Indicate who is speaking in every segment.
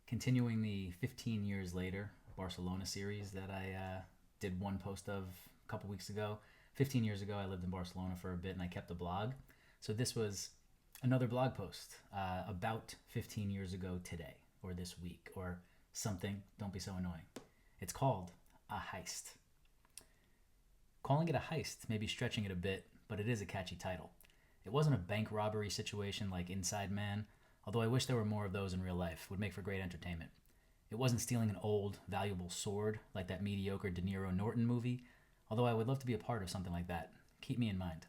Speaker 1: Continuing the 15 years later Barcelona series that I did one post of a couple weeks ago. 15 years ago, I lived in Barcelona for a bit and I kept a blog. So this was another blog post about 15 years ago today, or this week, or something. Don't be so annoying. It's called A Heist. Calling it a heist may be stretching it a bit, but it is a catchy title. It wasn't a bank robbery situation like Inside Man, although I wish there were more of those in real life. Would make for great entertainment. It wasn't stealing an old, valuable sword like that mediocre De Niro Norton movie, although I would love to be a part of something like that. Keep me in mind.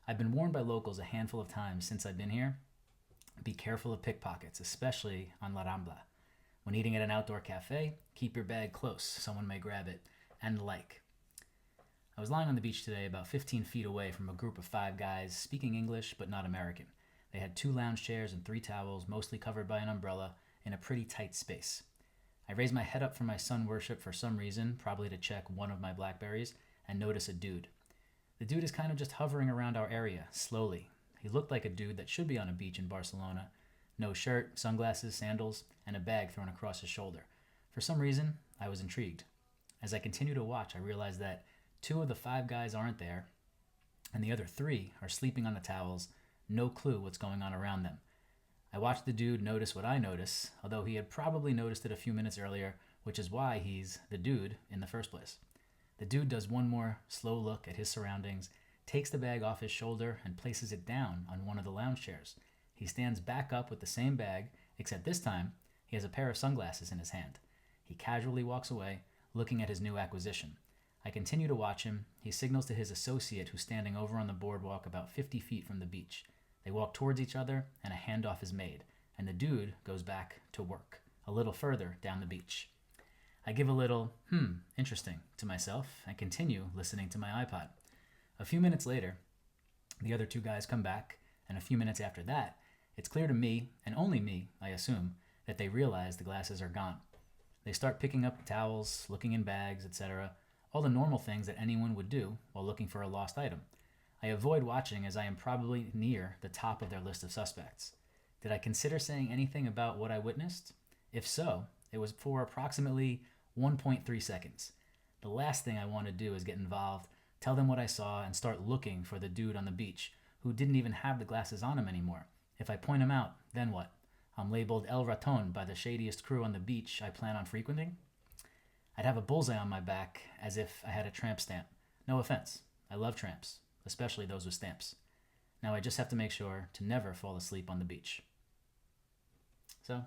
Speaker 1: I've been warned by locals a handful of times since I've been here. Be careful of pickpockets, especially on La Rambla. When eating at an outdoor cafe, keep your bag close. Someone may grab it, and the like. I was lying on the beach today about 15 feet away from a group of 5 guys speaking English but not American. They had 2 lounge chairs and 3 towels, mostly covered by an umbrella, in a pretty tight space. I raised my head up from my sun worship for some reason, probably to check one of my blackberries, and notice a dude. The dude is kind of just hovering around our area, slowly. He looked like a dude that should be on a beach in Barcelona. No shirt, sunglasses, sandals, and a bag thrown across his shoulder. For some reason, I was intrigued. As I continue to watch, I realize that 2 of the 5 guys aren't there, and the other 3 are sleeping on the towels, no clue what's going on around them. I watched the dude notice what I notice, although he had probably noticed it a few minutes earlier, which is why he's the dude in the first place. The dude does one more slow look at his surroundings, takes the bag off his shoulder, and places it down on one of the lounge chairs. He stands back up with the same bag, except this time, he has a pair of sunglasses in his hand. He casually walks away, looking at his new acquisition. I continue to watch him. He signals to his associate who's standing over on the boardwalk about 50 feet from the beach. They walk towards each other, and a handoff is made, and the dude goes back to work, a little further down the beach. I give a little, interesting, to myself, and continue listening to my iPod. A few minutes later, the other 2 guys come back, and a few minutes after that, it's clear to me, and only me, I assume, that they realize the glasses are gone. They start picking up towels, looking in bags, etc., all the normal things that anyone would do while looking for a lost item. I avoid watching as I am probably near the top of their list of suspects. Did I consider saying anything about what I witnessed? If so, it was for approximately 1.3 seconds. The last thing I want to do is get involved, tell them what I saw, and start looking for the dude on the beach who didn't even have the glasses on him anymore. If I point him out, then what? I'm labeled El Raton by the shadiest crew on the beach I plan on frequenting? I'd have a bullseye on my back as if I had a tramp stamp. No offense. I love tramps, especially those with stamps. Now I just have to make sure to never fall asleep on the beach. So